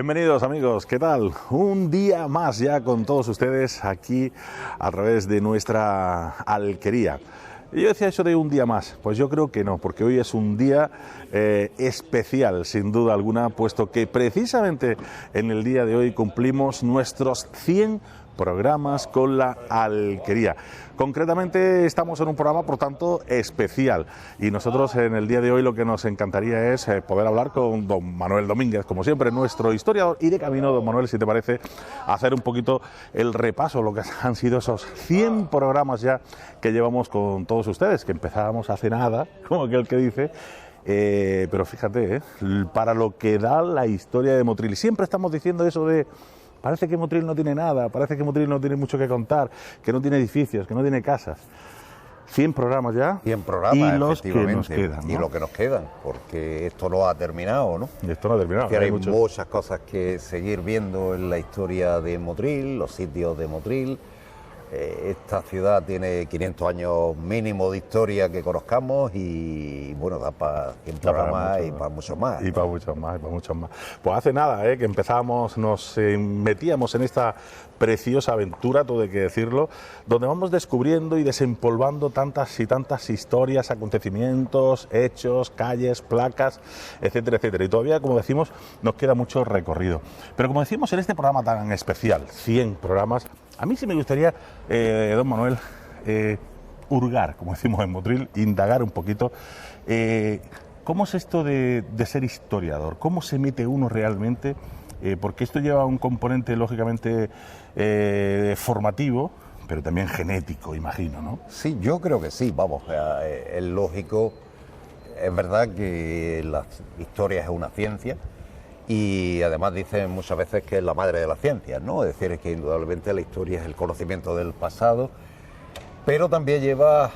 Bienvenidos amigos, ¿qué tal? Un día más ya con todos ustedes aquí a través de nuestra alquería. Y yo decía eso de un día más, pues yo creo que no, porque hoy es un día especial, sin duda alguna, puesto que precisamente en el día de hoy cumplimos nuestros 100 programas con la alquería. Concretamente estamos en un programa, por tanto, especial. Y nosotros en el día de hoy lo que nos encantaría es poder hablar con don Manuel Domínguez, como siempre, nuestro historiador. Y de camino, don Manuel, si te parece, hacer un poquito el repaso, lo que han sido esos 100 programas ya que llevamos con todos ustedes, que empezábamos hace nada, como aquel que dice. Pero fíjate, para lo que da la historia de Motril. Siempre estamos diciendo eso de... Parece que Motril no tiene nada, parece que Motril no tiene mucho que contar, que no tiene edificios, que no tiene casas. 100 programas ya. 100 programas, y los que nos quedan, ¿no? Y lo que nos quedan, porque esto no ha terminado, ¿no? Y esto no ha terminado. Hay muchas cosas que seguir viendo en la historia de Motril, los sitios de Motril. Esta ciudad tiene 500 años mínimo de historia que conozcamos y bueno, da para 100 programas y para muchos más. Y para muchos más, y para muchos más. Pues hace nada que empezábamos, nos metíamos en esta preciosa aventura, todo hay que decirlo, donde vamos descubriendo y desempolvando tantas y tantas historias, acontecimientos, hechos, calles, placas, etcétera, etcétera. Y todavía, como decimos, nos queda mucho recorrido. Pero como decimos en este programa tan especial, 100 programas, a mí sí me gustaría, don Manuel, hurgar, como decimos en Motril, indagar un poquito. ¿Cómo es esto de ser historiador? ¿Cómo se mete uno realmente? Porque esto lleva un componente, lógicamente, formativo, pero también genético, imagino, ¿no? Sí, yo creo que sí, vamos, es lógico. Es verdad que la historia es una ciencia. Y además dicen muchas veces que es la madre de las ciencias, ¿no? Es decir, es que indudablemente la historia es el conocimiento del pasado, pero también lleva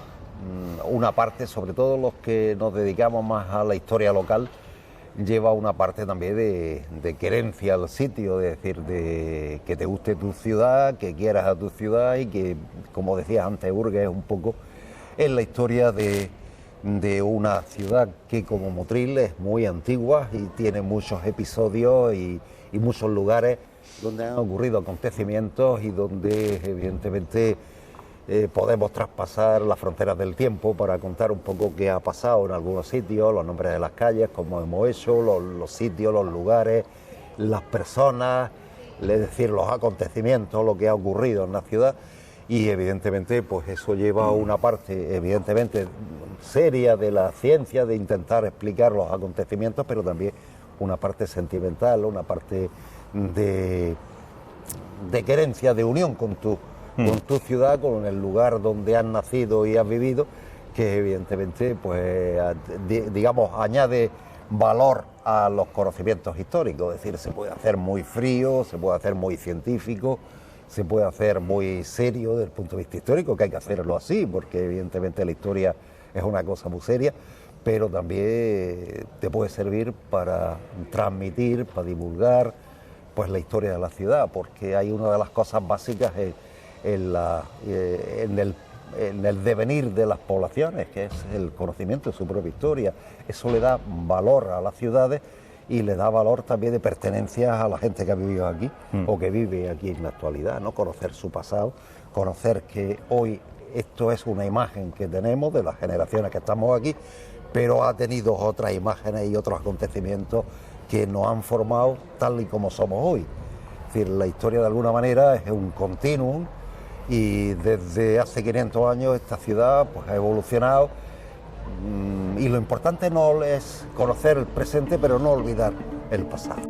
una parte, sobre todo los que nos dedicamos más a la historia local, lleva una parte también de querencia al sitio, es decir, de que te guste tu ciudad, que quieras a tu ciudad y que, como decías antes, hurgues un poco en la historia de una ciudad que como Motril es muy antigua y tiene muchos episodios y muchos lugares donde han ocurrido acontecimientos y donde evidentemente podemos traspasar las fronteras del tiempo para contar un poco qué ha pasado en algunos sitios, los nombres de las calles, como hemos hecho, los sitios, los lugares, las personas, es decir, los acontecimientos, lo que ha ocurrido en la ciudad. Y evidentemente pues eso lleva una parte evidentemente seria de la ciencia, de intentar explicar los acontecimientos, pero también una parte sentimental, una parte de querencia, de unión con tu ciudad, con el lugar donde has nacido y has vivido, que evidentemente pues digamos añade valor a los conocimientos históricos. Es decir, se puede hacer muy frío, se puede hacer muy científico, se puede hacer muy serio desde el punto de vista histórico, que hay que hacerlo así, porque evidentemente la historia es una cosa muy seria, pero también te puede servir para transmitir, para divulgar pues la historia de la ciudad, porque hay una de las cosas básicas en el devenir de las poblaciones, que es el conocimiento de su propia historia. Eso le da valor a las ciudades y le da valor también de pertenencia a la gente que ha vivido aquí o que vive aquí en la actualidad, ¿no? Conocer su pasado, conocer que hoy esto es una imagen que tenemos de las generaciones que estamos aquí, pero ha tenido otras imágenes y otros acontecimientos que nos han formado tal y como somos hoy. Es decir, la historia de alguna manera es un continuum y desde hace 500 años esta ciudad pues, ha evolucionado. Y lo importante no es conocer el presente, pero no olvidar el pasado.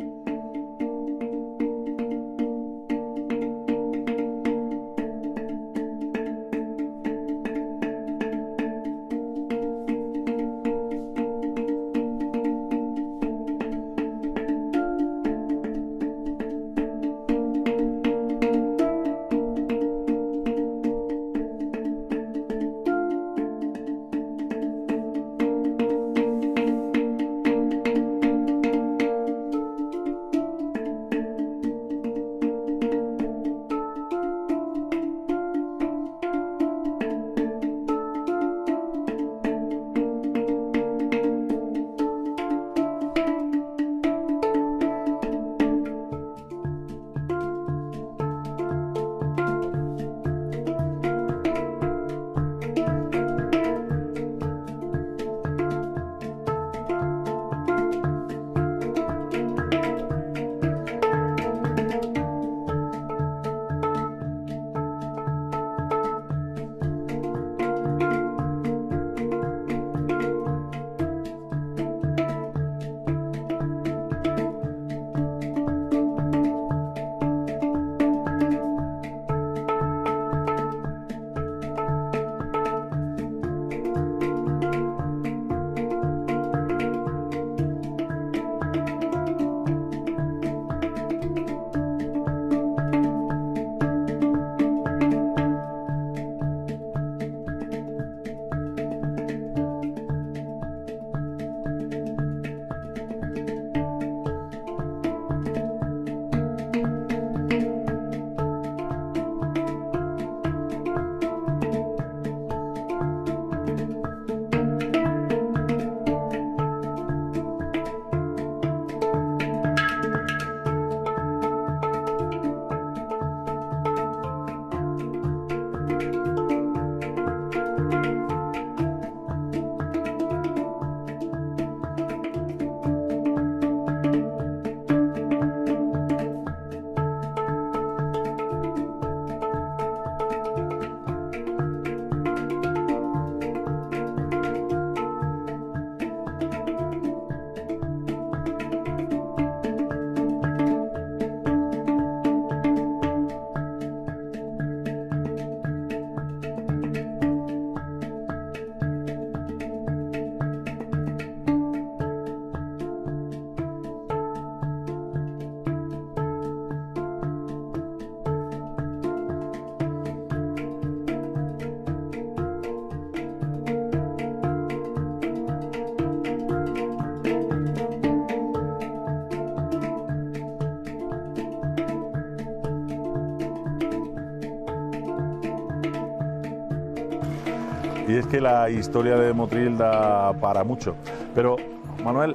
Y es que la historia de Motril da para mucho. Pero, Manuel,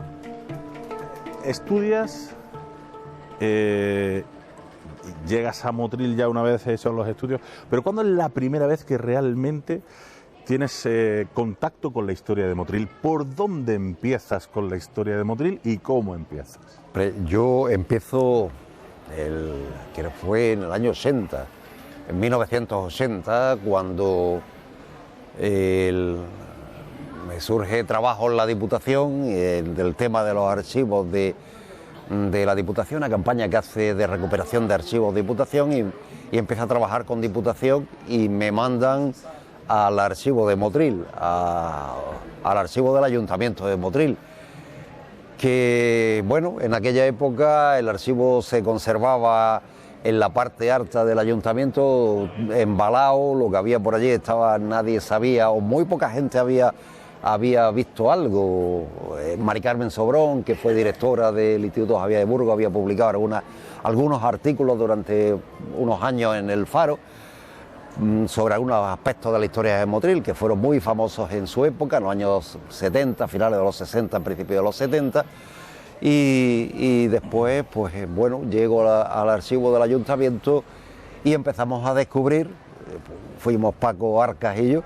estudias, llegas a Motril ya una vez hechos los estudios, pero ¿cuándo es la primera vez que realmente tienes contacto con la historia de Motril? ¿Por dónde empiezas con la historia de Motril y cómo empiezas? Yo empiezo, que fue en el año 80, en 1980, cuando me surge trabajo en la Diputación, del tema de los archivos de la Diputación, una campaña que hace de recuperación de archivos de Diputación, y empiezo a trabajar con Diputación y me mandan al archivo de Motril, al archivo del Ayuntamiento de Motril, que bueno, en aquella época el archivo se conservaba en la parte alta del ayuntamiento, embalado, lo que había por allí estaba, nadie sabía, o muy poca gente había visto algo. Mari Carmen Sobrón, que fue directora del Instituto Javier de Burgos, había publicado algunos artículos durante unos años en El Faro sobre algunos aspectos de la historia de Motril que fueron muy famosos en su época, en los años 70, finales de los 60, principios de los 70. Y después, pues bueno, llego al archivo del ayuntamiento y empezamos a descubrir, fuimos Paco Arcas y yo,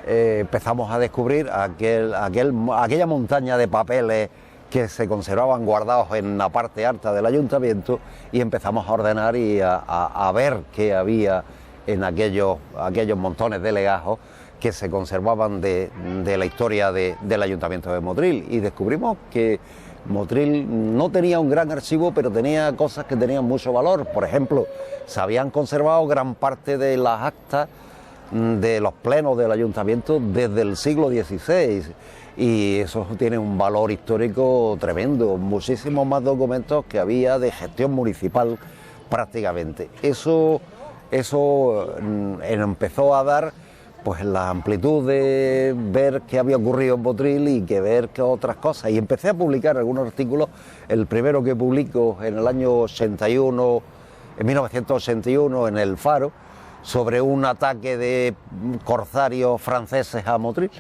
empezamos a descubrir aquella montaña de papeles que se conservaban guardados en la parte alta del ayuntamiento, y empezamos a ordenar y a ver qué había en aquellos montones de legajos que se conservaban de la historia del ayuntamiento de Motril, y descubrimos que Motril no tenía un gran archivo, pero tenía cosas que tenían mucho valor. Por ejemplo, se habían conservado gran parte de las actas de los plenos del ayuntamiento desde el siglo XVI, y eso tiene un valor histórico tremendo, muchísimos más documentos que había de gestión municipal prácticamente. Eso empezó a dar pues la amplitud de ver qué había ocurrido en Motril y que ver qué otras cosas, y empecé a publicar algunos artículos. El primero que publico en el año 81, en 1981, en El Faro, sobre un ataque de corsarios franceses a Motril.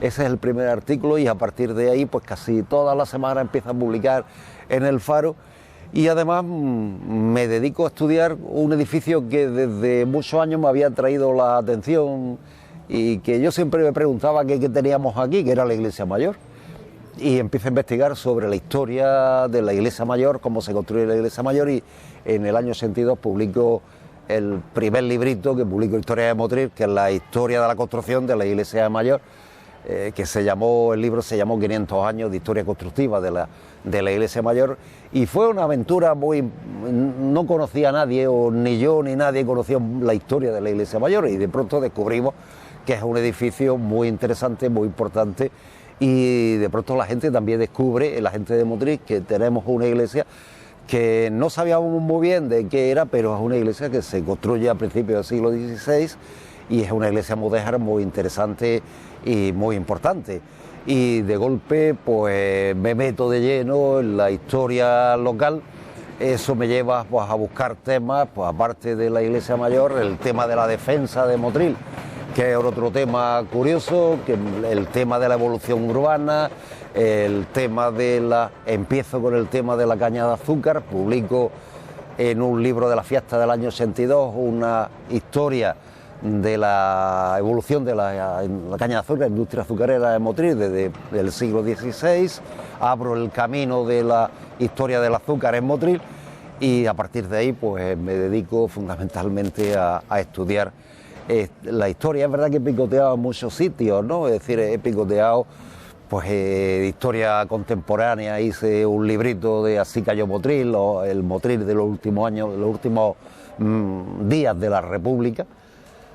Ese es el primer artículo, y a partir de ahí pues casi toda la semana empiezo a publicar en El Faro. Y además me dedico a estudiar un edificio que desde muchos años me había traído la atención y que yo siempre me preguntaba qué teníamos aquí, que era la Iglesia Mayor. Y empiezo a investigar sobre la historia de la Iglesia Mayor, cómo se construye la Iglesia Mayor, y en el año 82 publico el primer librito que publico, Historia de Motril, que es la historia de la construcción de la Iglesia Mayor, que el libro se llamó 500 años de historia constructiva de la Iglesia Mayor, y fue una aventura no conocía a nadie, o ni yo ni nadie conocía la historia de la Iglesia Mayor, y de pronto descubrimos que es un edificio muy interesante, muy importante, y de pronto la gente también descubre, la gente de Motril, que tenemos una iglesia que no sabíamos muy bien de qué era, pero es una iglesia que se construye a principios del siglo XVI, y es una iglesia mudéjar muy interesante y muy importante. Y de golpe pues me meto de lleno en la historia local. Eso me lleva pues a buscar temas, pues aparte de la Iglesia Mayor, el tema de la defensa de Motril, que es otro tema curioso, que el tema de la evolución urbana, empiezo con el tema de la caña de azúcar. Publico en un libro de la fiesta del año 82 una historia de la evolución de la caña de azúcar, la industria azucarera de Motril desde el siglo XVI. Abro el camino de la historia del azúcar en Motril, y a partir de ahí pues me dedico fundamentalmente a estudiar la historia. Es verdad que he picoteado en muchos sitios, ¿no? Es decir, he picoteado pues de historia contemporánea, hice un librito de Así cayó Motril, o el Motril de los últimos años, de los últimos días de la República,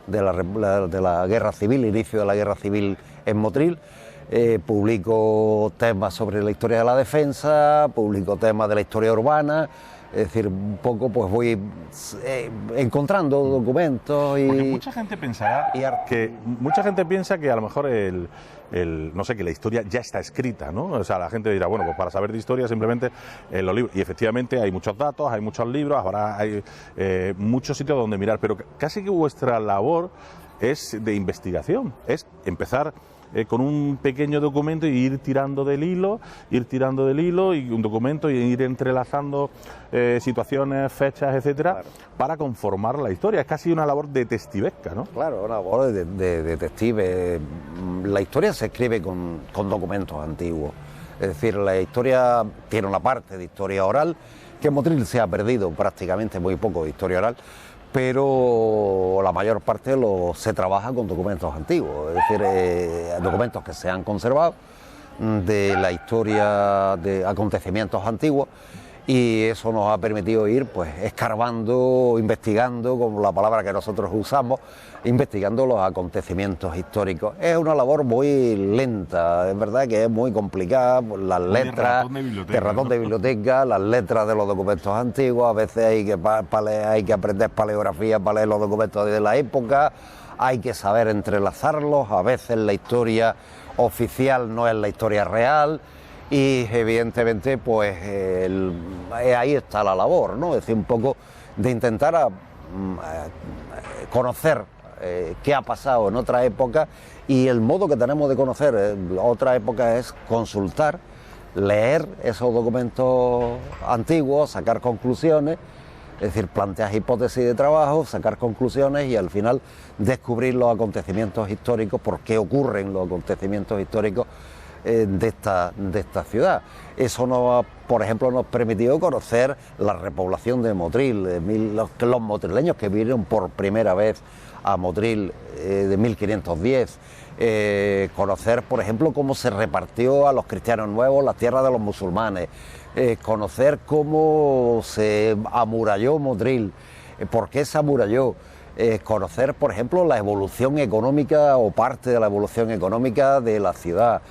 de la Guerra Civil, inicio de la Guerra Civil en Motril. Publico temas sobre la historia de la defensa, publico temas de la historia urbana. Es decir, un poco pues voy encontrando documentos y... Porque mucha gente pensará mucha gente piensa que a lo mejor no sé, que la historia ya está escrita, ¿no? O sea, la gente dirá, bueno, pues para saber de historia simplemente los libros. Y efectivamente hay muchos datos, hay muchos libros, hay muchos sitios donde mirar, pero casi que vuestra labor es de investigación, es empezar con un pequeño documento y ir tirando del hilo, y un documento y ir entrelazando situaciones, fechas, etcétera, claro, para conformar la historia. Es casi una labor detectivesca, ¿no? Claro, una labor de detective. La historia se escribe con documentos antiguos. Es decir, la historia tiene una parte de historia oral, que en Motril se ha perdido prácticamente muy poco de historia oral, pero la mayor parte se trabaja con documentos antiguos, es decir, documentos que se han conservado de la historia de acontecimientos antiguos, y eso nos ha permitido ir pues escarbando, investigando, como la palabra que nosotros usamos, investigando los acontecimientos históricos. Es una labor muy lenta, es verdad que es muy complicada, las letras, de ratón de biblioteca, las letras de los documentos antiguos, a veces hay que aprender paleografía para leer los documentos de la época, hay que saber entrelazarlos, a veces la historia oficial no es la historia real. Y evidentemente pues ahí está la labor, ¿no? Es decir, un poco de intentar conocer qué ha pasado en otra época, y el modo que tenemos de conocer otra época es consultar, leer esos documentos antiguos, sacar conclusiones, es decir, plantear hipótesis de trabajo, sacar conclusiones y al final descubrir los acontecimientos históricos, por qué ocurren los acontecimientos históricos de esta ciudad. Eso por ejemplo, nos permitió conocer la repoblación de Motril, los motrileños que vinieron por primera vez a Motril de 1510, conocer, por ejemplo, cómo se repartió a los cristianos nuevos las tierras de los musulmanes, conocer cómo se amuralló Motril, por qué se amuralló, conocer, por ejemplo, la evolución económica o parte de la evolución económica de la ciudad,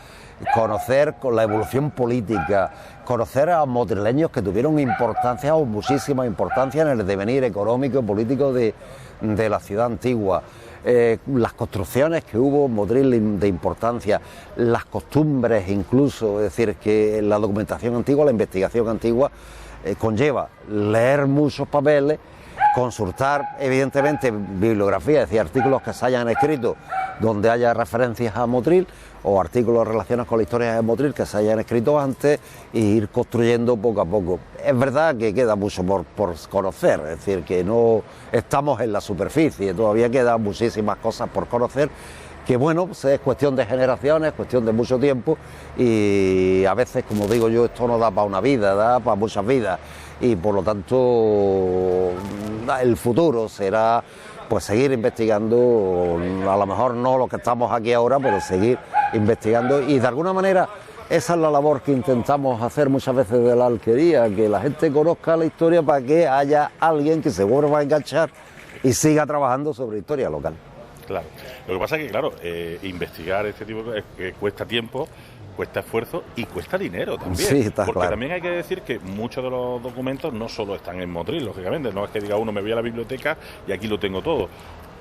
conocer con la evolución política, conocer a motrileños que tuvieron importancia o muchísima importancia en el devenir económico y político de la ciudad antigua, las construcciones que hubo en Motril de importancia, las costumbres incluso, es decir, que la documentación antigua, la investigación antigua conlleva leer muchos papeles, consultar evidentemente bibliografía, es decir, artículos que se hayan escrito donde haya referencias a Motril o artículos relacionados con la historia de Motril que se hayan escrito antes, e ir construyendo poco a poco. Es verdad que queda mucho por conocer, es decir, que no estamos en la superficie, todavía quedan muchísimas cosas por conocer, que bueno, pues es cuestión de generaciones, cuestión de mucho tiempo, y a veces, como digo yo, esto no da para una vida, da para muchas vidas, y por lo tanto el futuro será pues seguir investigando, a lo mejor no lo que estamos aquí ahora, pero seguir investigando, y de alguna manera esa es la labor que intentamos hacer muchas veces de la alquería, que la gente conozca la historia para que haya alguien que se vuelva a enganchar y siga trabajando sobre historia local. Claro, lo que pasa es que, claro, investigar este tipo de cosas cuesta tiempo, cuesta esfuerzo y cuesta dinero también. Sí, está porque claro. También hay que decir que muchos de los documentos no solo están en Motril, lógicamente, no es que diga uno me voy a la biblioteca y aquí lo tengo todo.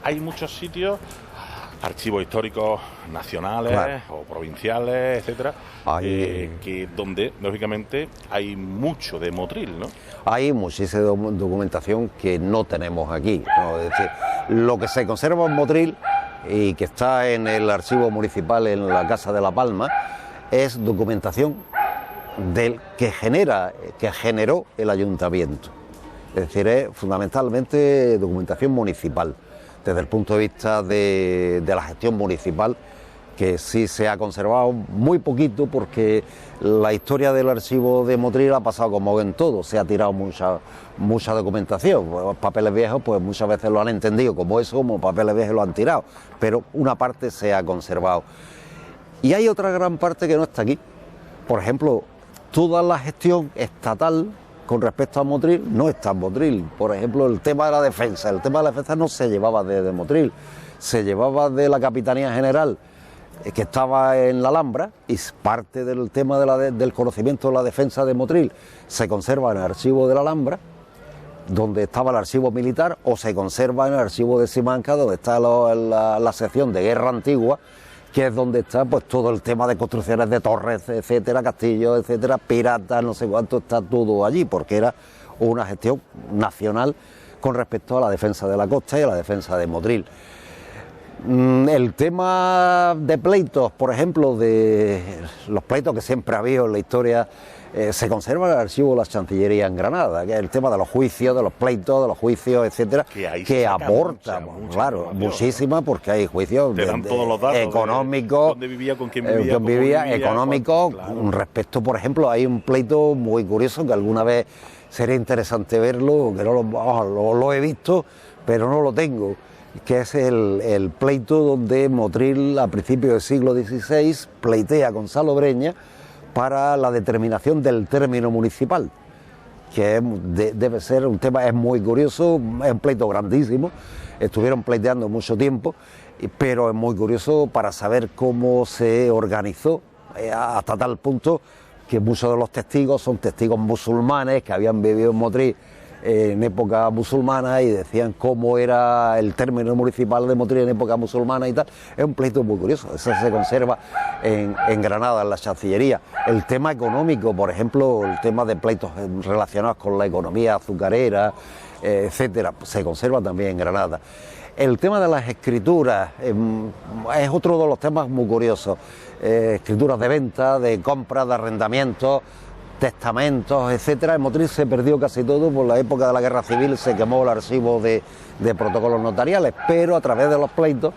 Hay muchos sitios, archivos históricos nacionales, claro, o provinciales, etcétera, que donde lógicamente hay mucho de Motril, ¿no? Hay muchísima documentación que no tenemos aquí, ¿no? Es decir, lo que se conserva en Motril y que está en el archivo municipal en la Casa de la Palma es documentación que generó el ayuntamiento. Es decir, es fundamentalmente documentación municipal, desde el punto de vista de la gestión municipal, que sí se ha conservado muy poquito, porque la historia del archivo de Motril ha pasado como en todo, se ha tirado mucha documentación. Los papeles viejos pues muchas veces lo han entendido como eso, como papeles viejos lo han tirado, pero una parte se ha conservado. Y hay otra gran parte que no está aquí. Por ejemplo, toda la gestión estatal con respecto a Motril no está en Motril. Por ejemplo, el tema de la defensa. El tema de la defensa no se llevaba desde Motril, se llevaba de la Capitanía General, que estaba en la Alhambra, y parte del tema del conocimiento de la defensa de Motril se conserva en el archivo de la Alhambra, donde estaba el archivo militar, o se conserva en el archivo de Simancas, donde está la sección de guerra antigua, que es donde está pues todo el tema de construcciones de torres, etcétera, castillos, etcétera, piratas, no sé cuánto, está todo allí, porque era una gestión nacional con respecto a la defensa de la costa y a la defensa de Motril. El tema de pleitos, por ejemplo, de los pleitos que siempre ha habido en la historia, se conserva en el archivo de la Chancillería en Granada, que es el tema de los juicios, de los pleitos, de los juicios, etcétera, que aporta, claro, muchísima, porque hay juicios todos los datos económicos, dónde vivía, con quién vivía, económicos, claro. Respecto, por ejemplo, hay un pleito muy curioso que alguna vez sería interesante verlo, que no lo he visto, pero no lo tengo, que es el pleito donde Motril, a principios del siglo XVI, pleitea con Salobreña para la determinación del término municipal, que debe ser un tema, es muy curioso, es un pleito grandísimo, estuvieron pleiteando mucho tiempo, pero es muy curioso para saber cómo se organizó, hasta tal punto que muchos de los testigos son testigos musulmanes que habían vivido en Motril en época musulmana y decían cómo era el término municipal de Motril en época musulmana y tal. Es un pleito muy curioso, eso se conserva en Granada, en la Chancillería. El tema económico, por ejemplo, el tema de pleitos relacionados con la economía azucarera, etcétera, se conserva también en Granada. El tema de las escrituras es otro de los temas muy curiosos. Escrituras de venta, de compra, de arrendamientos, testamentos, etcétera. En Motril se perdió casi todo, por la época de la Guerra Civil se quemó el archivo de protocolos notariales, pero a través de los pleitos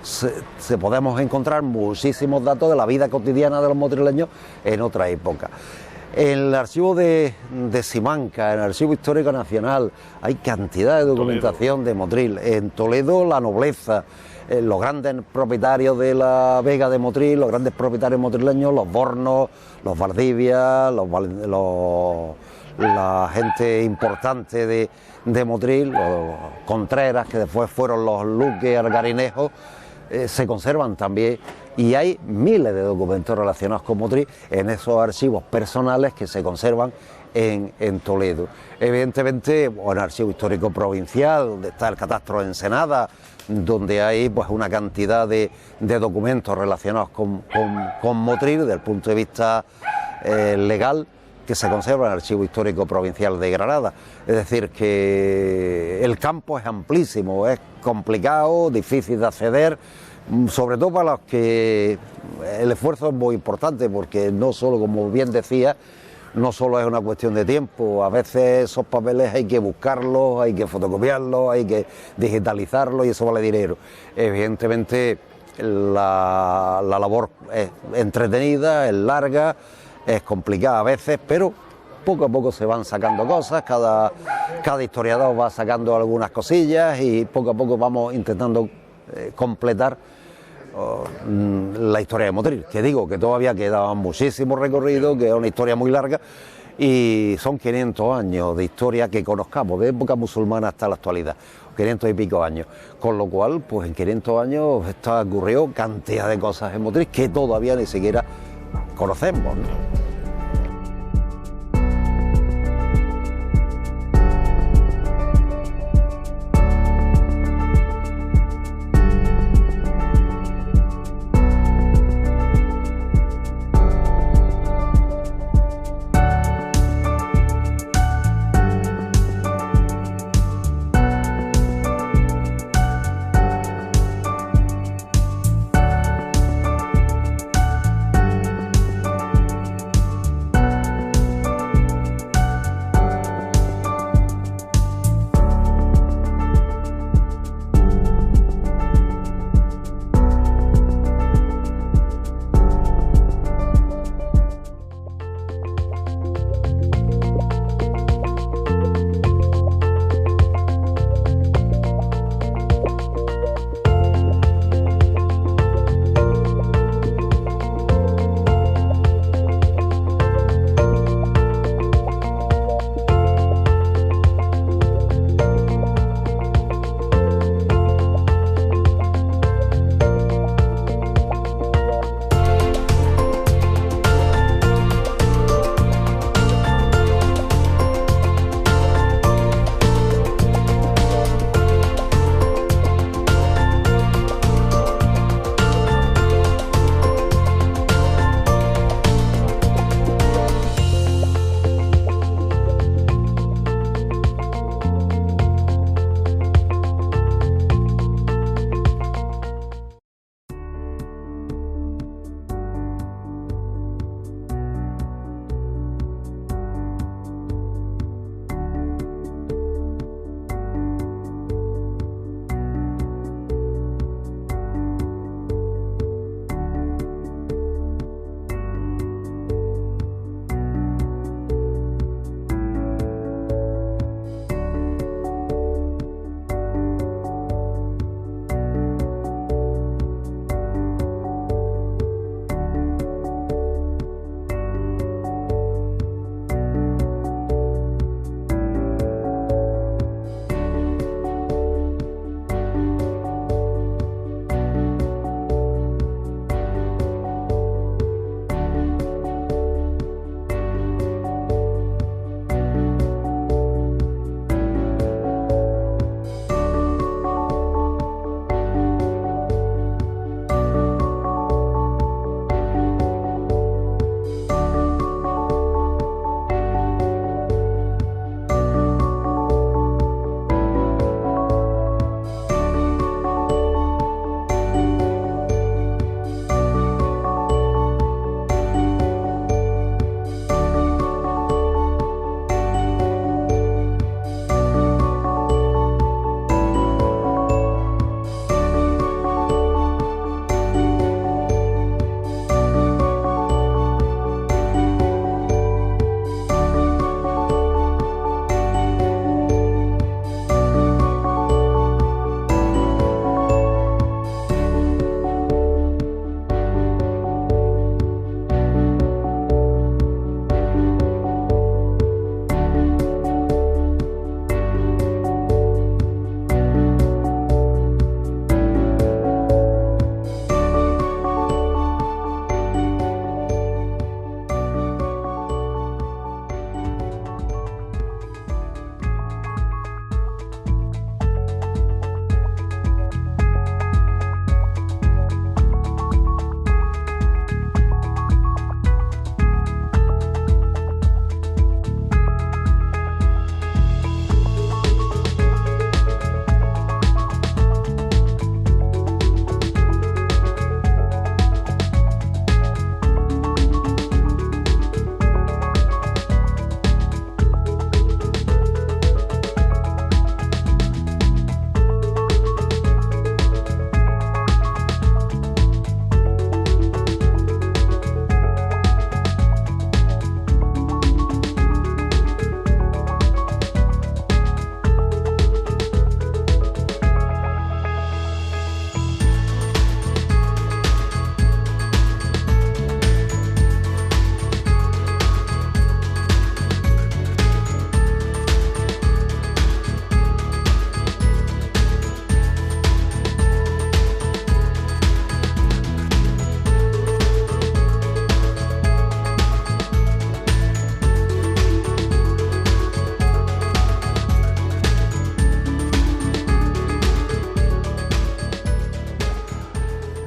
se podemos encontrar muchísimos datos de la vida cotidiana de los motrileños en otra época. En el archivo de Simancas, en el Archivo Histórico Nacional, hay cantidad de documentación de Motril. En Toledo, la nobleza, los grandes propietarios de la Vega de Motril, los grandes propietarios motrileños, los Bornos, los Valdivia, la gente importante de Motril, los Contreras, que después fueron los Luque, Algarinejos, se conservan también, y hay miles de documentos relacionados con Motril en esos archivos personales que se conservan en Toledo. Evidentemente, en el Archivo Histórico Provincial, donde está el Catastro de Ensenada, donde hay pues una cantidad de documentos relacionados con Motril desde el punto de vista legal, que se conserva en el Archivo Histórico Provincial de Granada. Es decir, que el campo es amplísimo, es complicado, difícil de acceder, sobre todo para los que el esfuerzo es muy importante, porque no solo, como bien decía, no solo es una cuestión de tiempo, a veces esos papeles hay que buscarlos, hay que fotocopiarlos, hay que digitalizarlos y eso vale dinero. Evidentemente la labor es entretenida, es larga, es complicada a veces, pero poco a poco se van sacando cosas, cada historiador va sacando algunas cosillas y poco a poco vamos intentando completar la historia de Motril, que digo que todavía queda muchísimo recorrido, que es una historia muy larga y son 500 años de historia que conozcamos, de época musulmana hasta la actualidad, 500 y pico años, con lo cual pues en 500 años ocurrió cantidad de cosas en Motril que todavía ni siquiera conocemos, ¿no?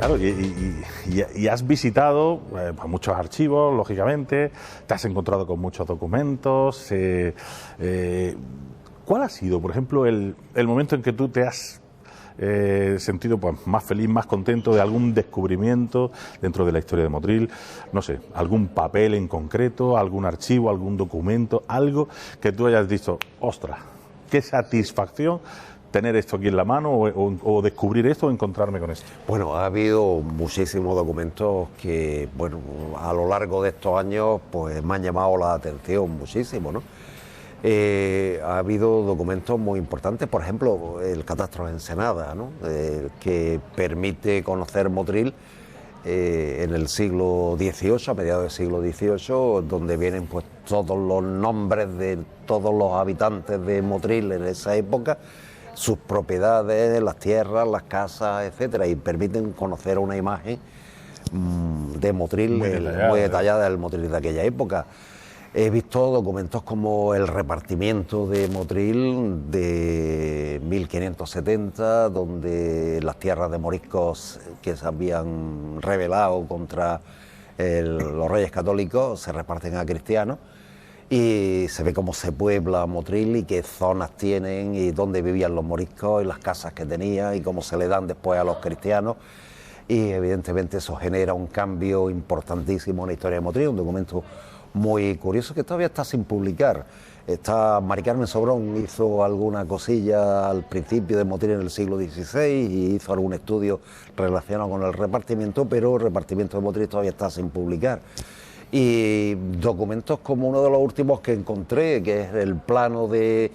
Claro, y has visitado muchos archivos, lógicamente, te has encontrado con muchos documentos. ¿Cuál ha sido, por ejemplo, el momento en que tú te has sentido pues, más feliz, más contento de algún descubrimiento dentro de la historia de Motril? No sé, algún papel en concreto, algún archivo, algún documento, algo que tú hayas dicho, ostras, qué satisfacción tener esto aquí en la mano o descubrir esto o encontrarme con esto. Bueno, ha habido muchísimos documentos que, bueno, a lo largo de estos años pues me han llamado la atención muchísimo, ¿no? Ha habido documentos muy importantes, por ejemplo, el catastro de Ensenada, ¿no? Que permite conocer Motril en el siglo XVIII, a mediados del siglo XVIII, donde vienen pues todos los nombres de todos los habitantes de Motril en esa época, sus propiedades, las tierras, las casas, etcétera, y permiten conocer una imagen de Motril muy detallada del Motril de aquella época. He visto documentos como el repartimiento de Motril de 1570, donde las tierras de moriscos que se habían rebelado contra los reyes católicos se reparten a cristianos, y se ve cómo se puebla Motril y qué zonas tienen y dónde vivían los moriscos y las casas que tenían y cómo se le dan después a los cristianos. Y evidentemente eso genera un cambio importantísimo en la historia de Motril, un documento muy curioso que todavía está sin publicar. Mari Carmen Sobrón hizo alguna cosilla al principio de Motril en el siglo XVI y hizo algún estudio relacionado con el repartimiento, pero el repartimiento de Motril todavía está sin publicar. Y documentos como uno de los últimos que encontré, que es el plano de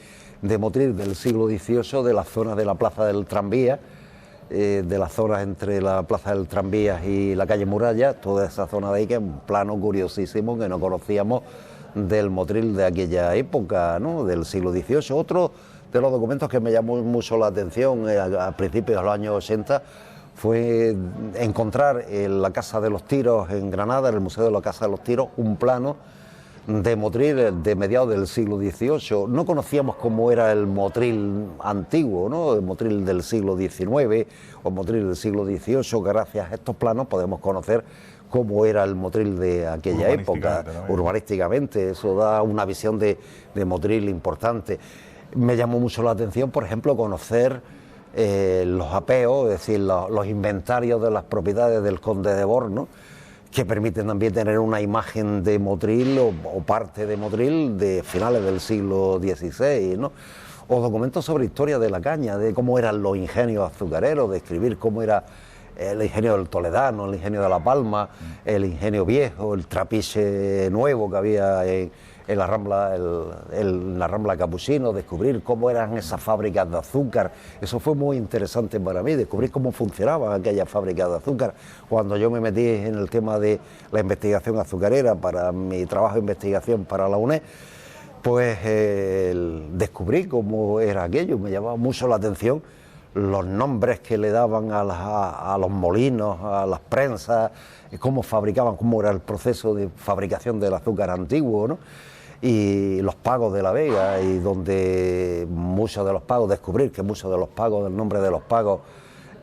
Motril del siglo XVIII, de la zona de la Plaza del Tranvía, de las zonas entre la Plaza del Tranvías y la calle Muralla, toda esa zona de ahí, que es un plano curiosísimo que no conocíamos del Motril de aquella época, ¿no? Del siglo XVIII. Otro de los documentos que me llamó mucho la atención a principios de los años 80 fue encontrar en la Casa de los Tiros en Granada, en el Museo de la Casa de los Tiros, un plano de Motril de mediados del siglo XVIII. No conocíamos cómo era el Motril antiguo, ¿no? El Motril del siglo XIX o Motril del siglo XVIII. Gracias a estos planos podemos conocer cómo era el Motril de aquella época, urbanísticamente. Eso da una visión de Motril importante. Me llamó mucho la atención, por ejemplo, conocer los apeos, es decir, los inventarios de las propiedades del conde de Borno, que permiten también tener una imagen de Motril o parte de Motril de finales del siglo XVI, ¿no? O documentos sobre historia de la caña, de cómo eran los ingenios azucareros, de escribir cómo era el ingenio del Toledano, el ingenio de La Palma, el ingenio viejo, el trapiche nuevo que había en la Rambla Capuchino, descubrir cómo eran esas fábricas de azúcar. Eso fue muy interesante para mí, descubrir cómo funcionaban aquellas fábricas de azúcar. Cuando yo me metí en el tema de la investigación azucarera para mi trabajo de investigación para la UNED, pues descubrí cómo era aquello. Me llamaba mucho la atención los nombres que le daban a los molinos, a las prensas, cómo fabricaban, cómo era el proceso de fabricación del azúcar antiguo, ¿no? Y los pagos de la Vega, y donde muchos de los pagos, descubrir que muchos de los pagos, del nombre de los pagos,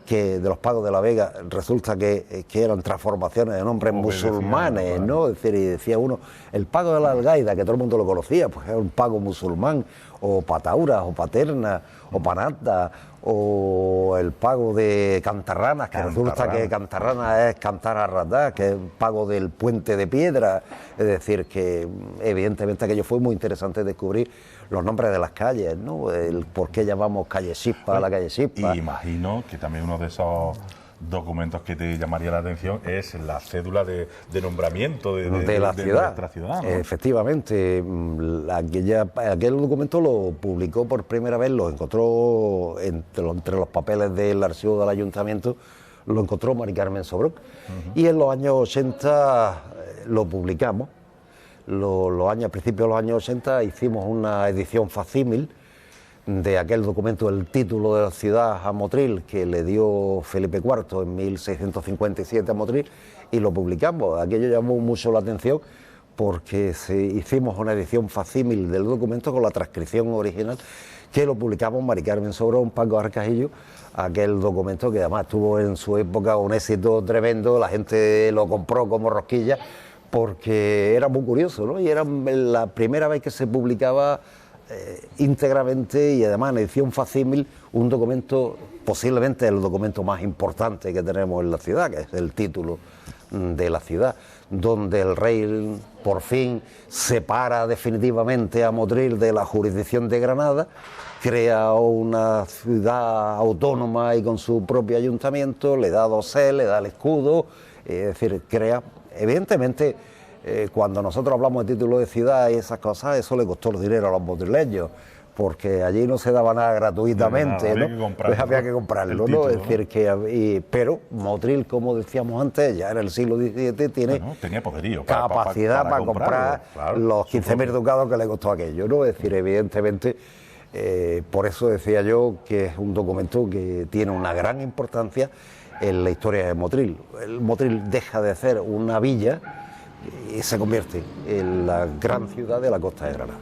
que de los pagos de la Vega, resulta que eran transformaciones de nombres musulmanes, ¿no? Es decir, y decía uno, el pago de la Algaida, que todo el mundo lo conocía, pues era un pago musulmán, o Pataura, o Paterna, o Panata, o el pago de Cantarranas, que resulta que Cantarranas es Cantar a Ratá, que es el pago del puente de piedra. Es decir, que evidentemente aquello fue muy interesante descubrir los nombres de las calles, ¿no? El por qué llamamos calle Chispa a la calle Chispa. Y imagino que también uno de esos documentos que te llamaría la atención es la cédula de nombramiento de la ciudad. De nuestra ciudad, ¿no? Efectivamente, aquel documento lo publicó por primera vez, lo encontró entre los papeles del archivo del ayuntamiento, lo encontró Mari Carmen Sobrón. Y en los años 80 lo publicamos. A principios de los años 80 hicimos una edición facímil de aquel documento, el título de la ciudad a Motril, que le dio Felipe IV en 1657 a Motril, y lo publicamos. Aquello llamó mucho la atención porque hicimos una edición facímil del documento con la transcripción original, que lo publicamos Mari Carmen Sobrón, Paco Arcajillo, aquel documento que además tuvo en su época un éxito tremendo, la gente lo compró como rosquilla, porque era muy curioso, ¿no? Y era la primera vez que se publicaba íntegramente y además en edición facímil un documento, posiblemente el documento más importante que tenemos en la ciudad, que es el título de la ciudad, donde el rey por fin separa definitivamente a Motril de la jurisdicción de Granada, crea una ciudad autónoma y con su propio ayuntamiento, le da dosel, le da el escudo, es decir, crea, evidentemente, cuando nosotros hablamos de título de ciudad y esas cosas, eso le costó el dinero a los motrileños, porque allí no se daba nada gratuitamente, había ¿no? que comprarlo, pues había que comprarlo, título, ¿no? Es decir, pero Motril, como decíamos antes, ya en el siglo XVII tiene tenía poderío capacidad para comprar claro, los 15.000 ducados que le costó aquello, ¿no? Es decir, evidentemente, por eso decía yo que es un documento que tiene una gran importancia en la historia de Motril. El Motril deja de ser una villa y se convierte en la gran ciudad de la costa de Granada.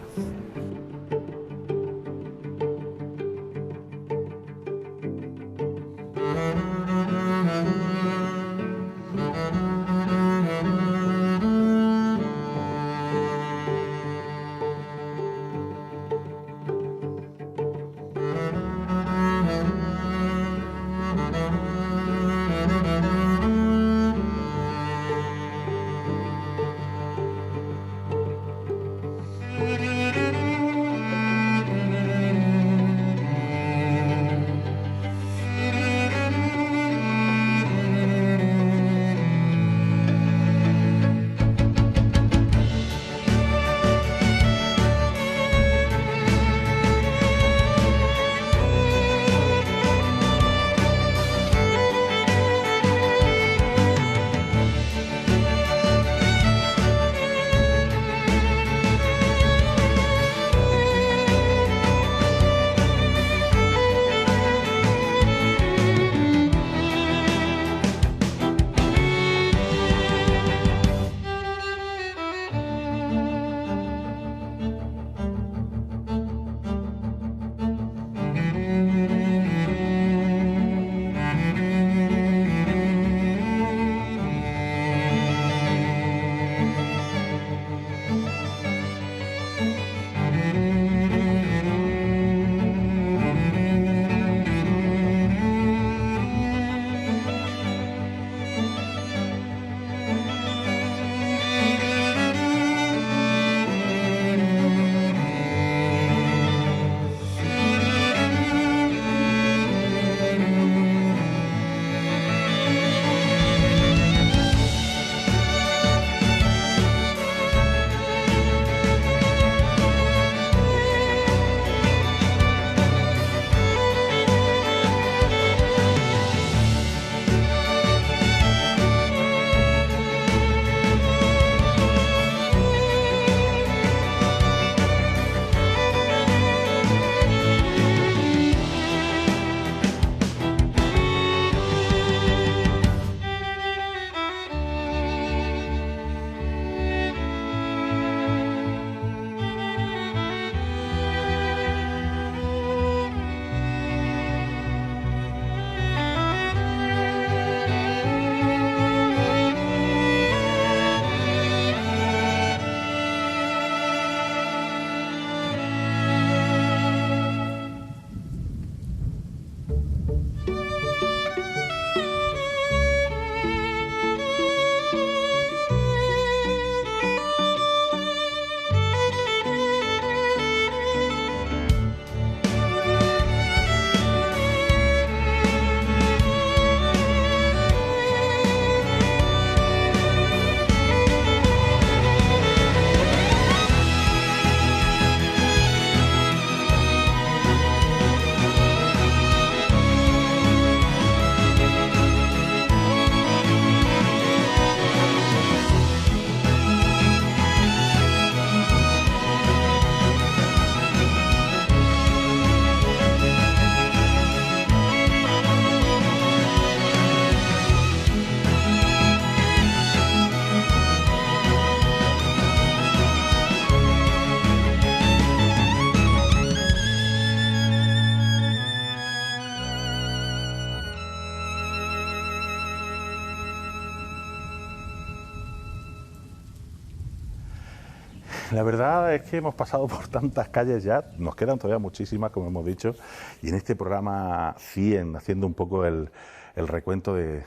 la verdad es que hemos pasado por tantas calles ya, nos quedan todavía muchísimas, como hemos dicho, y en este programa 100, haciendo un poco el recuento de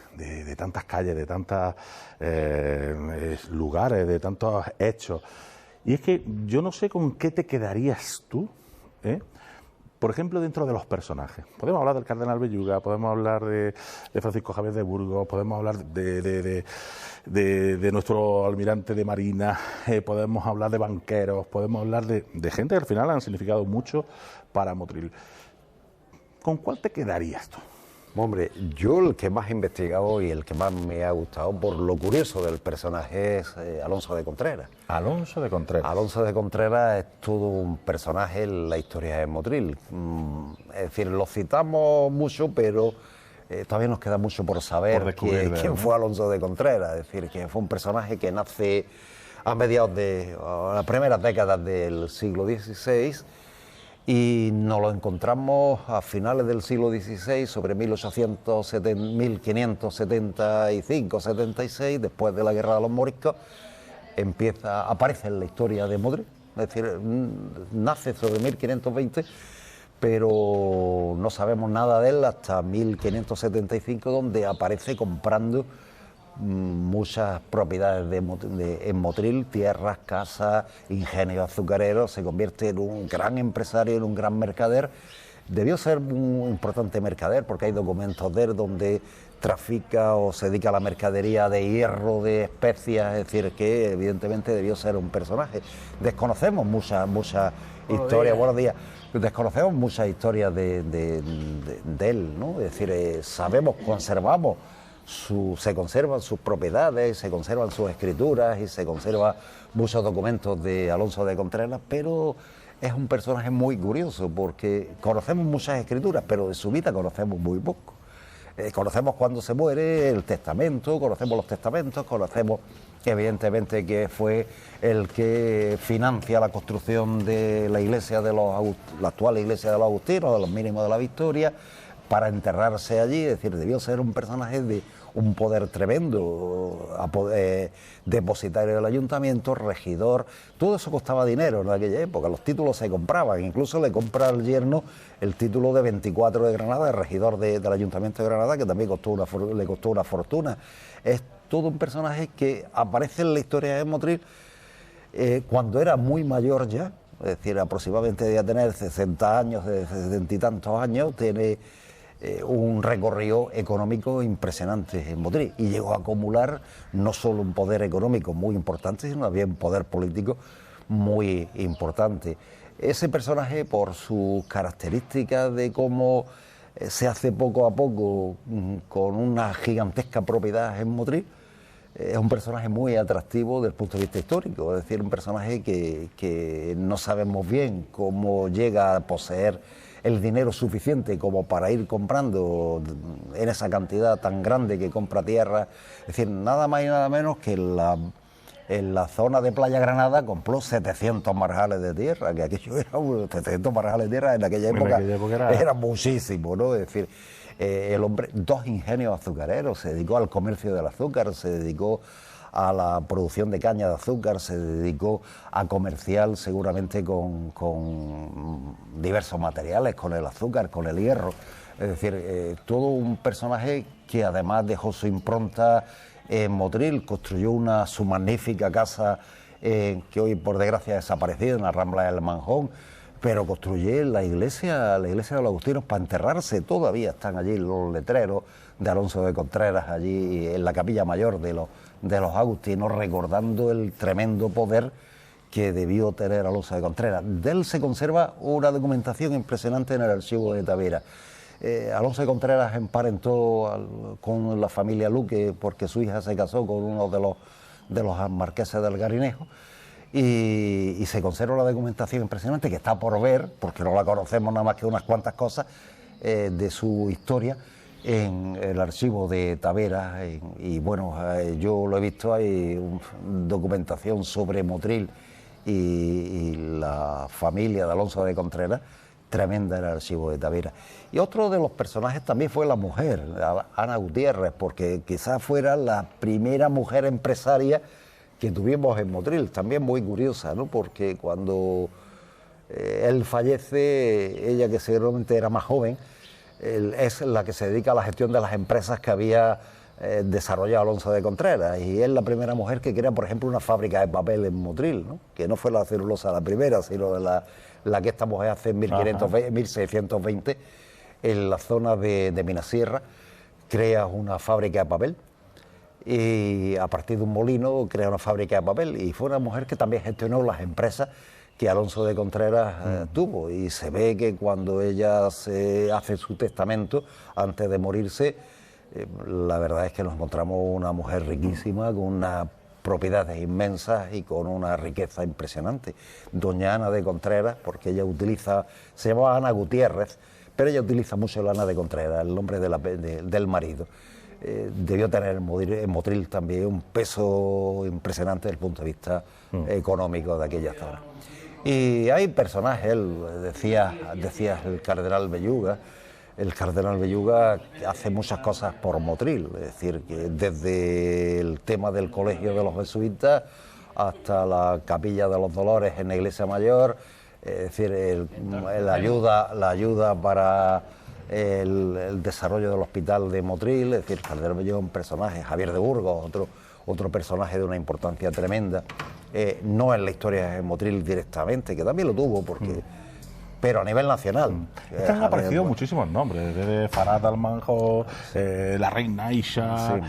tantas calles, de tantos lugares, de tantos hechos. Y es que yo no sé con qué te quedarías tú, ¿eh? Por ejemplo, dentro de los personajes. Podemos hablar del Cardenal Belluga, podemos hablar de Francisco Javier de Burgos, podemos hablar de nuestro almirante de Marina, podemos hablar de banqueros, podemos hablar de gente que al final han significado mucho para Motril. ¿Con cuál te quedarías tú? Hombre, yo el que más he investigado y el que más me ha gustado por lo curioso del personaje es Alonso de Contreras. Alonso de Contreras. Alonso de Contreras es todo un personaje en la historia de Motril. Es decir, lo citamos mucho, pero todavía nos queda mucho por saber quién fue Alonso de Contreras. Es decir, que fue un personaje que nace a mediados de las primeras décadas del siglo XVI, y nos lo encontramos a finales del siglo XVI, sobre 1575-76, después de la Guerra de los Moriscos, aparece en la historia de Motril, es decir, nace sobre 1520, pero no sabemos nada de él hasta 1575, donde aparece comprando muchas propiedades en Motril, tierras, casas, ingenios azucareros. Se convierte en un gran empresario, en un gran mercader. Debió ser un importante mercader, porque hay documentos de él donde trafica o se dedica a la mercadería de hierro, de especias, es decir, que evidentemente debió ser un personaje. Desconocemos muchas historias, buenos días, desconocemos muchas historias de él, ¿no? Es decir, sabemos, conservamos se conservan sus propiedades, se conservan sus escrituras y se conservan muchos documentos de Alonso de Contreras, pero es un personaje muy curioso porque conocemos muchas escrituras, pero de su vida conocemos muy poco. Conocemos cuando se muere, el testamento, conocemos los testamentos, conocemos evidentemente que fue el que financia la construcción de la iglesia la actual iglesia de los Agustinos, de los Mínimos de la Victoria, para enterrarse allí. Es decir, debió ser un personaje de un poder tremendo, depositario del ayuntamiento, regidor. Todo eso costaba dinero en aquella época, los títulos se compraban, incluso le compra al yerno el título de 24 de Granada, de regidor del ayuntamiento de Granada, que también le costó una fortuna. Es todo un personaje que aparece en la historia de Motril cuando era muy mayor ya, es decir, aproximadamente debía tener 60 años, 60 y tantos años, tiene un recorrido económico impresionante en Motril y llegó a acumular no solo un poder económico muy importante, sino también un poder político muy importante. Ese personaje, por sus características de cómo se hace poco a poco con una gigantesca propiedad en Motril, es un personaje muy atractivo desde el punto de vista histórico, es decir, un personaje que no sabemos bien cómo llega a poseer el dinero suficiente como para ir comprando en esa cantidad tan grande que compra tierra. Es decir, nada más y nada menos que en la zona de Playa Granada compró 700 marjales de tierra, que aquello era 700 marjales de tierra en aquella época era muchísimo, ¿no? Es decir, el hombre, 2 ingenios azucareros, se dedicó al comercio del azúcar, se dedicó a la producción de caña de azúcar, se dedicó a comerciar seguramente con diversos materiales, con el azúcar, con el hierro. Es decir, todo un personaje que además dejó su impronta en Motril, construyó su magnífica casa que hoy por desgracia ha desaparecido en la Rambla del Manjón, pero construyó la iglesia de los Agustinos para enterrarse. Todavía están allí los letreros de Alonso de Contreras, allí en la capilla mayor de los Agustinos, recordando el tremendo poder que debió tener Alonso de Contreras. De él se conserva una documentación impresionante en el archivo de Tavera. Alonso de Contreras emparentó con la familia Luque porque su hija se casó con uno de los marqueses del Garinejo, y se conserva la documentación impresionante que está por ver, porque no la conocemos nada más que unas cuantas cosas de su historia, en el archivo de Tavera. Y bueno, yo lo he visto, hay documentación sobre Motril y la familia de Alonso de Contreras tremenda en el archivo de Tavera. Y otro de los personajes también fue la mujer, Ana Gutiérrez, porque quizás fuera la primera mujer empresaria que tuvimos en Motril, también muy curiosa, ¿no? Porque cuando él fallece, ella, que seguramente era más joven, es la que se dedica a la gestión de las empresas que había desarrollado Alonso de Contreras, y es la primera mujer que crea, por ejemplo, una fábrica de papel en Motril, ¿no? Que no fue la celulosa la primera, sino la que esta mujer hace en 1620 en la zona de Minasierra, crea una fábrica de papel, y a partir de un molino crea una fábrica de papel, y fue una mujer que también gestionó las empresas que Alonso de Contreras tuvo, y se ve que cuando ella se hace su testamento, antes de morirse, la verdad es que nos encontramos una mujer riquísima, con unas propiedades inmensas y con una riqueza impresionante. Doña Ana de Contreras, porque ella utiliza, se llamaba Ana Gutiérrez, pero ella utiliza mucho la Ana de Contreras, el nombre del marido. Debió tener en Motril también un peso impresionante desde el punto de vista económico de aquella zona. Y hay personajes, decía el cardenal Belluga. El cardenal Belluga hace muchas cosas por Motril, es decir, que desde el tema del colegio de los jesuitas hasta la capilla de los Dolores en la iglesia mayor, es decir, la ayuda para el desarrollo del hospital de Motril, es decir, el cardenal Belluga es un personaje, Javier de Burgos, otro personaje de una importancia tremenda, no en la historia de Motril directamente, que también lo tuvo, pero a nivel nacional. Es que han aparecido muchísimos nombres, desde Farad Almanjo, la reina Aisha,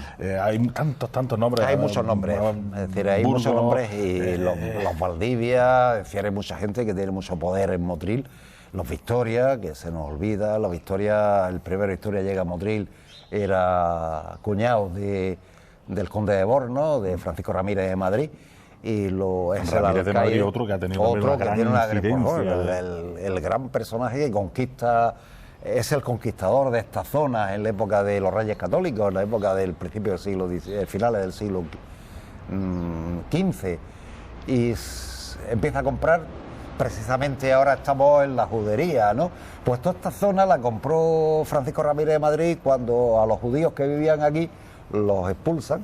hay tantos nombres. Hay muchos nombres, es decir, hay muchos nombres, y los Valdivia, es decir, hay mucha gente que tiene mucho poder en Motril, los Victoria, que se nos olvida, el primero Victoria llega a Motril, era cuñado del conde de Borno, de Francisco Ramírez de Madrid, y es Ramírez de Madrid, otro que ha tenido una gran incidencia. El gran personaje que conquista, es el conquistador de esta zona en la época de los Reyes Católicos, en la época del principio del siglo XIX, finales del siglo XV, y empieza a comprar. Precisamente ahora estamos en la judería, ¿no? Pues toda esta zona la compró Francisco Ramírez de Madrid cuando a los judíos que vivían aquí los expulsan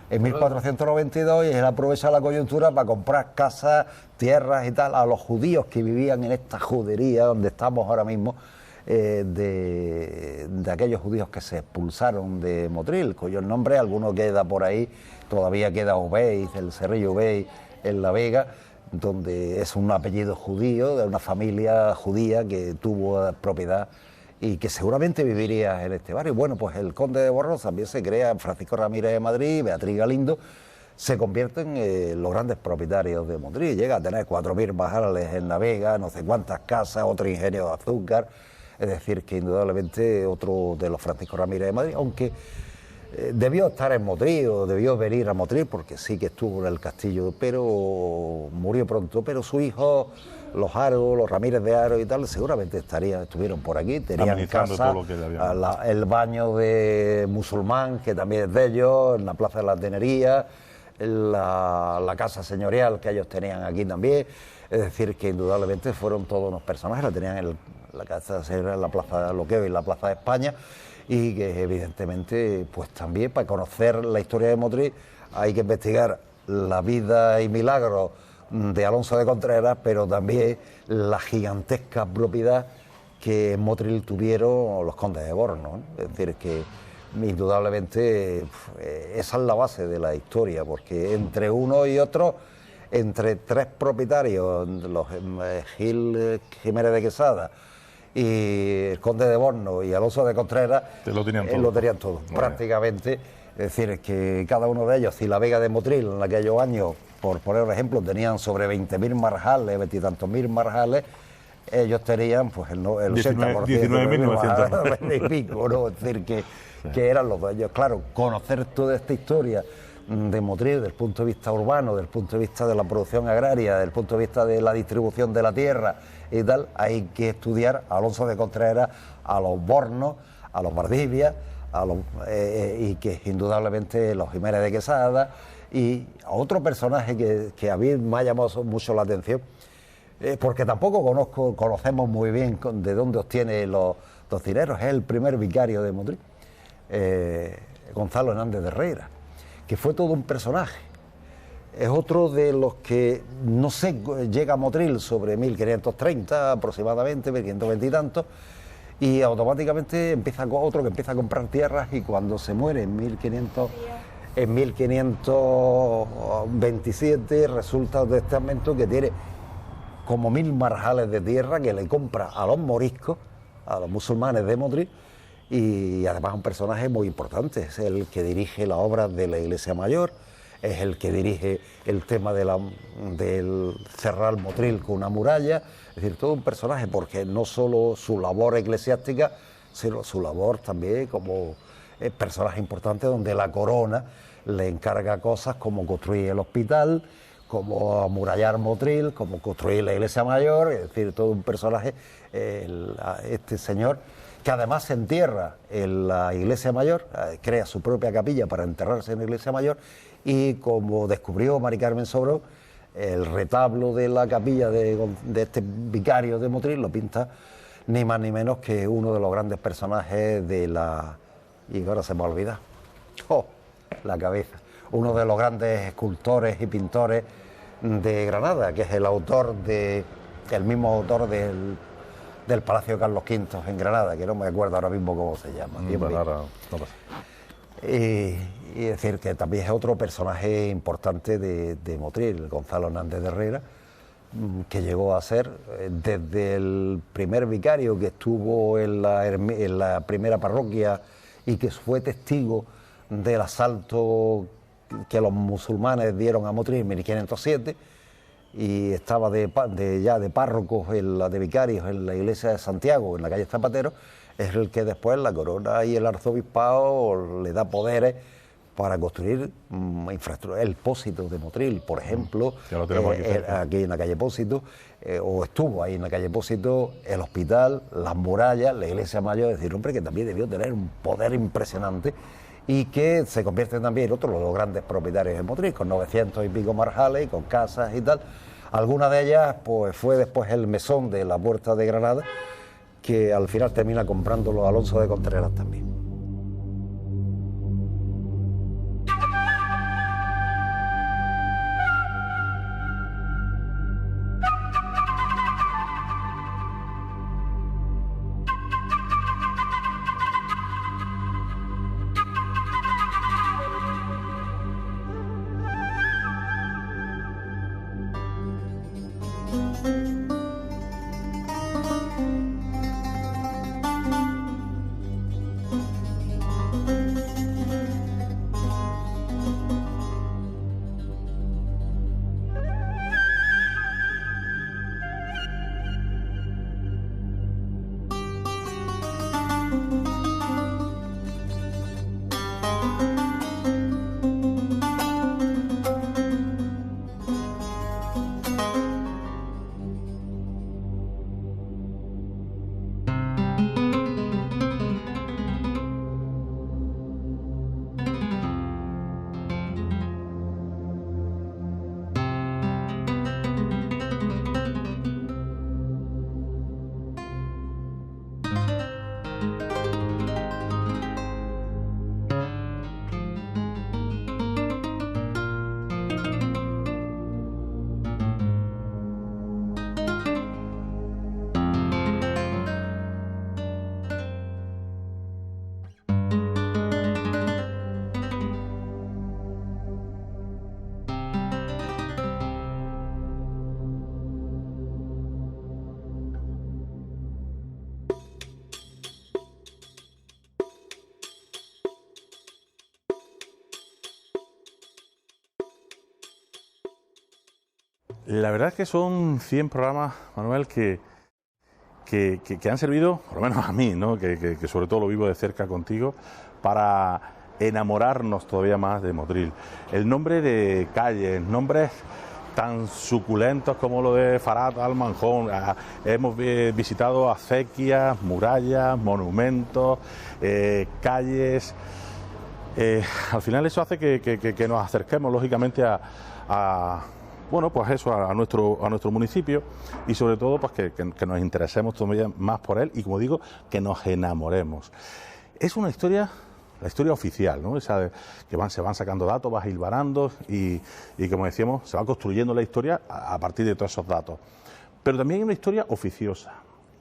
en 1492, y él aprovecha la coyuntura para comprar casas, tierras y tal a los judíos que vivían en esta judería donde estamos ahora mismo, de aquellos judíos que se expulsaron de Motril, cuyos nombres, alguno queda por ahí, todavía queda Obey, el Cerrillo Obey en La Vega, donde es un apellido judío, de una familia judía que tuvo propiedad y que seguramente viviría en este barrio. Bueno, pues el conde de Borros también se crea, Francisco Ramírez de Madrid, Beatriz Galindo, se convierten en los grandes propietarios de Motril, llega a tener 4.000 bajales en La Vega, no sé cuántas casas, otro ingenio de azúcar, es decir, que indudablemente otro de los Francisco Ramírez de Madrid, aunque debió estar en Motril, o debió venir a Motril, porque sí que estuvo en el castillo, pero murió pronto, pero su hijo, los Haro, los Ramírez de Haro y tal, seguramente estuvieron por aquí, tenían casa, el baño de musulmán, que también es de ellos, en la Plaza de la Tenería, la casa señorial que ellos tenían aquí también, es decir, que indudablemente fueron todos unos personajes, la tenían en la casa señorial, en la Plaza de Loqueo y en la Plaza de España, y que evidentemente, pues también para conocer la historia de Motril hay que investigar la vida y milagros de Alonso de Contreras, pero también la gigantesca propiedad que en Motril tuvieron los condes de Borno, ¿no? Es decir, que indudablemente esa es la base de la historia, porque entre uno y otro, entre tres propietarios, los Gil Jiménez de Quesada y el conde de Borno y Alonso de Contreras, lo tenían todo. Prácticamente. Es decir, que cada uno de ellos, y la Vega de Motril en aquellos años, por poner un ejemplo, tenían sobre 20.000 marjales, 20 y tantos mil marjales, ellos tenían pues el 80%. 19.900 y pico, ¿no? Es decir, que eran los de ellos. Claro, conocer toda esta historia de Motril desde el punto de vista urbano, desde el punto de vista de la producción agraria, desde el punto de vista de la distribución de la tierra y tal, hay que estudiar a Alonso de Contreras, a los Bornos, a los Valdivia, y que indudablemente los Jiménez de Quesada, y a otro personaje que a mí me ha llamado mucho la atención, porque tampoco conocemos muy bien de dónde obtiene los dineros, es el primer vicario de Motril, Gonzalo Hernández de Herrera, que fue todo un personaje. es otro de los que, no sé, llega a Motril sobre 1530 aproximadamente, 1520 y tantos, y automáticamente empieza otro que empieza a comprar tierras, y cuando se muere en 1527 resulta un testamento que tiene como 1000 marjales de tierra que le compra a los moriscos, a los musulmanes de Motril, y además un personaje muy importante, es el que dirige la obra de la Iglesia Mayor, es el que dirige el tema del cerrar Motril con una muralla, es decir, todo un personaje, porque no solo su labor eclesiástica, sino su labor también como personaje importante, donde la corona le encarga cosas como construir el hospital, como amurallar Motril, como construir la Iglesia Mayor, es decir, todo un personaje, este señor, que además se entierra en la Iglesia Mayor, crea su propia capilla para enterrarse en la Iglesia Mayor, y como descubrió Mari Carmen Sobró, el retablo de la capilla de este vicario de Motril lo pinta ni más ni menos que uno de los grandes personajes de la... y ahora se me ha olvidado, la cabeza, uno de los grandes escultores y pintores de Granada, que es el mismo autor del Palacio de Carlos V en Granada, que no me acuerdo ahora mismo cómo se llama. Y es decir, que también es otro personaje importante de Motril, Gonzalo Hernández de Herrera, que llegó a ser, desde el primer vicario que estuvo en la primera parroquia y que fue testigo del asalto que los musulmanes dieron a Motril en 1507, y estaba ya de párrocos, de vicarios en la iglesia de Santiago, en la calle Zapatero, es el que después la corona y el arzobispado le da poderes para construir infraestructura. El Pósito de Motril, por ejemplo, aquí en la calle Pósito, o estuvo ahí en la calle Pósito, el hospital, las murallas, la iglesia mayor, es decir, un hombre que también debió tener un poder impresionante, y que se convierte también en otro de los grandes propietarios de Motril, con 900 y pico marjales, y con casas y tal. Alguna de ellas pues fue después el mesón de la Puerta de Granada, que al final termina comprándolo Alonso de Contreras también. La verdad es que son 100 programas, Manuel, que han servido, por lo menos a mí, ¿no? que sobre todo lo vivo de cerca contigo, para enamorarnos todavía más de Motril. El nombre de calles, nombres tan suculentos como lo de Farat al Manjón. Hemos visitado acequias, murallas, monumentos, calles. Al final eso hace que nos acerquemos, lógicamente, bueno, pues eso, a nuestro municipio, y sobre todo pues que nos interesemos todavía más por él, y como digo, que nos enamoremos. Es una historia la historia oficial, ¿no? Esa que se van sacando datos, vas hilvanando y como decíamos, se va construyendo la historia a partir de todos esos datos. Pero también hay una historia oficiosa,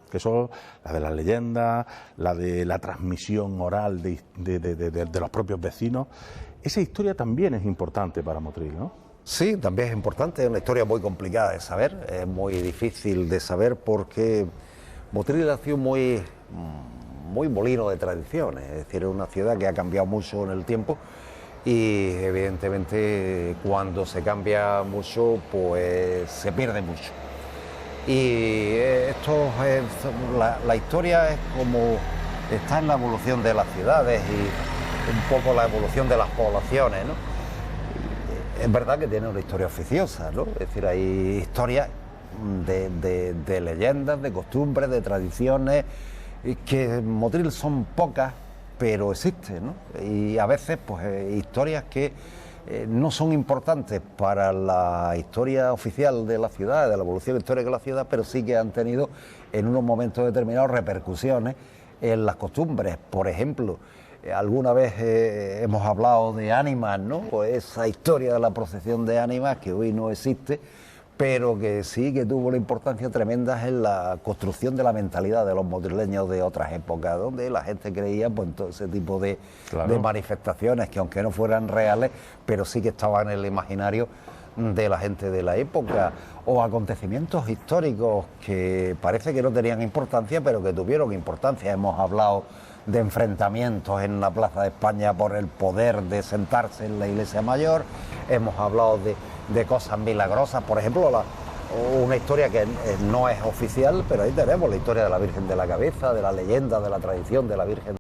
que son la de las leyendas, la de la transmisión oral de los propios vecinos. Esa historia también es importante para Motril, ¿no? Sí, también es importante, es una historia muy complicada de saber, es muy difícil de saber porque Motril ha sido muy molino de tradiciones, es decir, es una ciudad que ha cambiado mucho en el tiempo y evidentemente cuando se cambia mucho pues se pierde mucho. Y la historia es como está en la evolución de las ciudades y un poco la evolución de las poblaciones, ¿no? Es verdad que tiene una historia oficiosa, ¿no? Es decir, hay historias de leyendas, de costumbres, de tradiciones, que en Motril son pocas, pero existen, ¿no? Y a veces, pues, historias que no son importantes para la historia oficial de la ciudad, de la evolución histórica de la ciudad, pero sí que han tenido en unos momentos determinados repercusiones en las costumbres. Por ejemplo, alguna vez hemos hablado de ánimas, ¿no? Pues esa historia de la procesión de ánimas que hoy no existe, pero que sí que tuvo una importancia tremenda en la construcción de la mentalidad de los motrileños de otras épocas, donde la gente creía pues, en todo ese tipo de manifestaciones que aunque no fueran reales, pero sí que estaban en el imaginario de la gente de la época, o acontecimientos históricos que parece que no tenían importancia, pero que tuvieron importancia. Hemos hablado de enfrentamientos en la Plaza de España por el poder de sentarse en la Iglesia Mayor, hemos hablado de cosas milagrosas, por ejemplo, una historia que no es oficial, pero ahí tenemos la historia de la Virgen de la Cabeza, de la leyenda, de la tradición de la Virgen